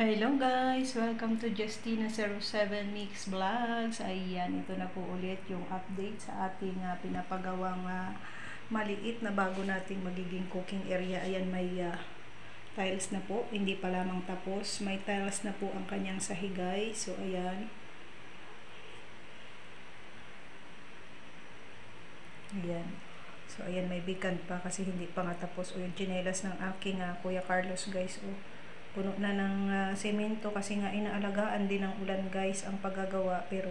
Hello guys! Welcome to Justina07 Mix Vlogs. Ayan, ito na po ulit yung update sa ating pinapagawang maliit na bago nating magiging cooking area. Ayan, may tiles na po. Hindi pa lamang tapos. May tiles na po ang kanyang sahigay. So, ayan. Ayan. So, ayan, may bikan pa kasi hindi pa nga tapos. O yung chinelas ng aking Kuya Carlos guys. O, puno na ng semento kasi nga inaalagaan din ng ulan guys ang paggagawa, pero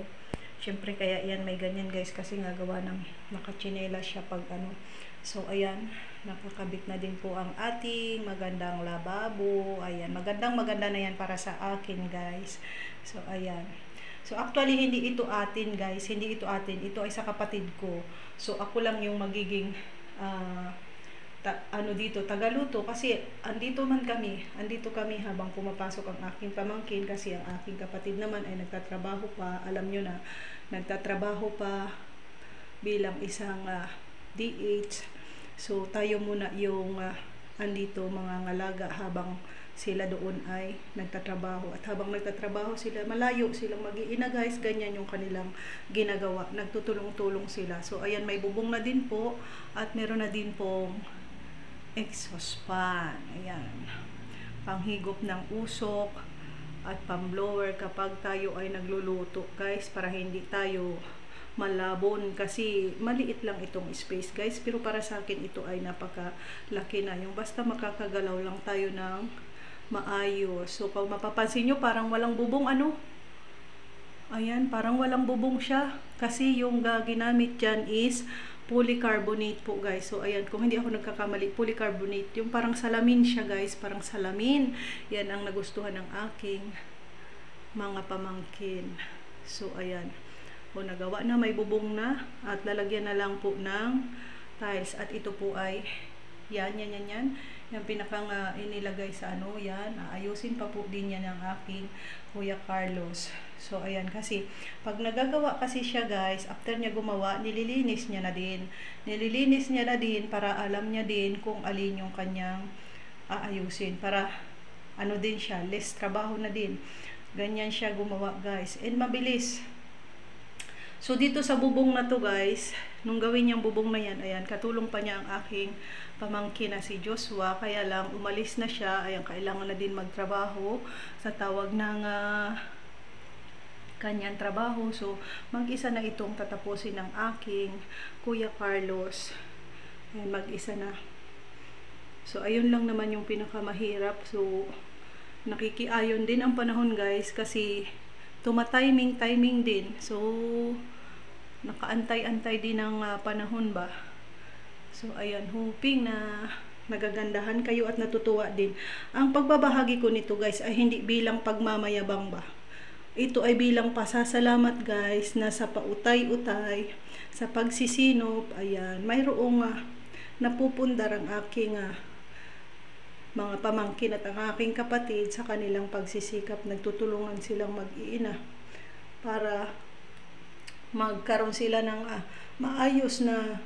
syempre kaya yan may ganyan guys kasi nga gawa ng nakachinela siya pag ano. So ayan, nakakabit na din po ang ating magandang lababo. Ayan, maganda na yan para sa akin guys. So ayan, so actually hindi ito atin guys, hindi ito atin, ito ay sa kapatid ko. So ako lang yung magiging dito, tagaluto kasi andito kami habang pumapasok ang aking pamangkin kasi ang aking kapatid naman ay nagtatrabaho pa, alam nyo na, nagtatrabaho pa bilang isang DH. So tayo muna yung andito mga ngalaga habang sila doon ay nagtatrabaho, at habang nagtatrabaho sila, malayo silang mag-iina guys, ganyan yung kanilang ginagawa, nagtutulong-tulong sila. So ayan, may bubong na din po at meron na din pong exhaust fan. Ayan, panghigop ng usok at pamblower kapag tayo ay nagluluto guys, para hindi tayo malabon kasi maliit lang itong space guys, pero para sa akin ito ay napakalaki na, yung basta makakagalaw lang tayo ng maayos. So kung mapapansin nyo, parang walang bubong ayan, parang walang bubong siya kasi yung ginamit dyan is polycarbonate po guys. So ayan, kung hindi ako nagkakamali, polycarbonate, yung parang salamin siya guys, parang salamin. Yan ang nagustuhan ng aking mga pamangkin. So ayan, o nagawa na, may bubong na at lalagyan na lang po ng tiles. At ito po ay yan yung pinakang inilagay sa ano, yan, ayusin pa po din yan ng aking Kuya Carlos. So ayan, kasi pag nagagawa kasi siya guys, after niya gumawa, nililinis niya na din para alam niya din kung alin yung kanyang aayusin, para ano din siya, less trabaho na din. Ganyan siya gumawa guys, and mabilis. So dito sa bubong na to guys, nung gawin niyang bubong na yan, ayan, katulong pa niya ang aking pamangkin na si Joshua, kaya lang umalis na siya. Ayan, kailangan na din magtrabaho sa tawag ng kanyang trabaho. So mag-isa na itong tatapusin ng aking Kuya Carlos. Ayan, mag-isa na. So ayun lang naman yung pinakamahirap. So nakikiayon din ang panahon guys kasi tumatiming din. So nakaantay-antay din ng panahon ba. So ayan, hoping na nagagandahan kayo at natutuwa din. Ang pagbabahagi ko nito guys ay hindi bilang pagmamayabang ba. Ito ay bilang pasasalamat guys na sa pautay-utay, sa pagsisinop. Ayan, mayroong napupundar ang aking mga pamangkin at ang aking kapatid sa kanilang pagsisikap. Nagtutulungan silang mag-iina para magkaroon sila ng maayos na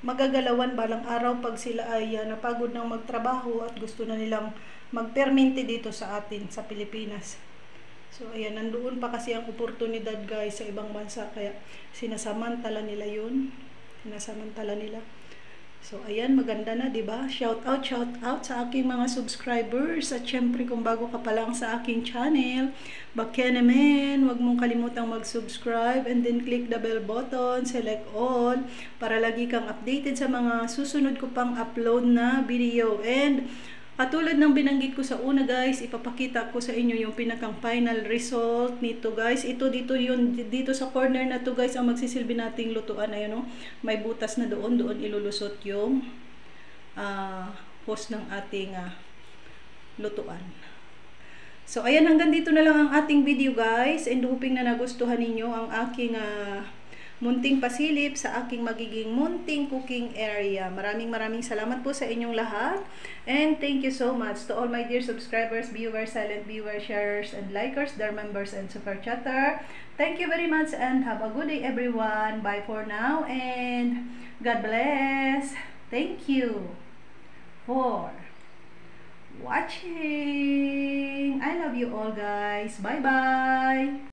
magagalawan balang araw pag sila ay napagod ng magtrabaho at gusto na nilang magpermente dito sa atin sa Pilipinas. So ayan, nandoon pa kasi ang oportunidad guys sa ibang bansa, kaya sinasamantala nila yun. So ayan, maganda na, 'di ba? Shout out sa aking mga subscribers, at syempre kung bago ka pa lang sa aking channel, bakya naman, wag mong kalimutang mag-subscribe and then click the bell button, select all para lagi kang updated sa mga susunod ko pang upload na video. And katulad ng binanggit ko sa una guys, ipapakita ko sa inyo yung pinakang final result nito guys. Ito dito sa corner na to guys ang magsisilbi nating lutuan. Ayun, may butas na doon ilulusot yung hose ng ating lutuan. So ayan, hanggang dito na lang ang ating video guys, and hoping na nagustuhan ninyo ang aking munting pasilip sa aking magiging munting cooking area. Maraming salamat po sa inyong lahat. And thank you so much to all my dear subscribers, viewers, silent viewers, sharers, and likers, their members, and super chatter. Thank you very much and have a good day everyone. Bye for now and God bless. Thank you for watching. I love you all, guys. Bye-bye!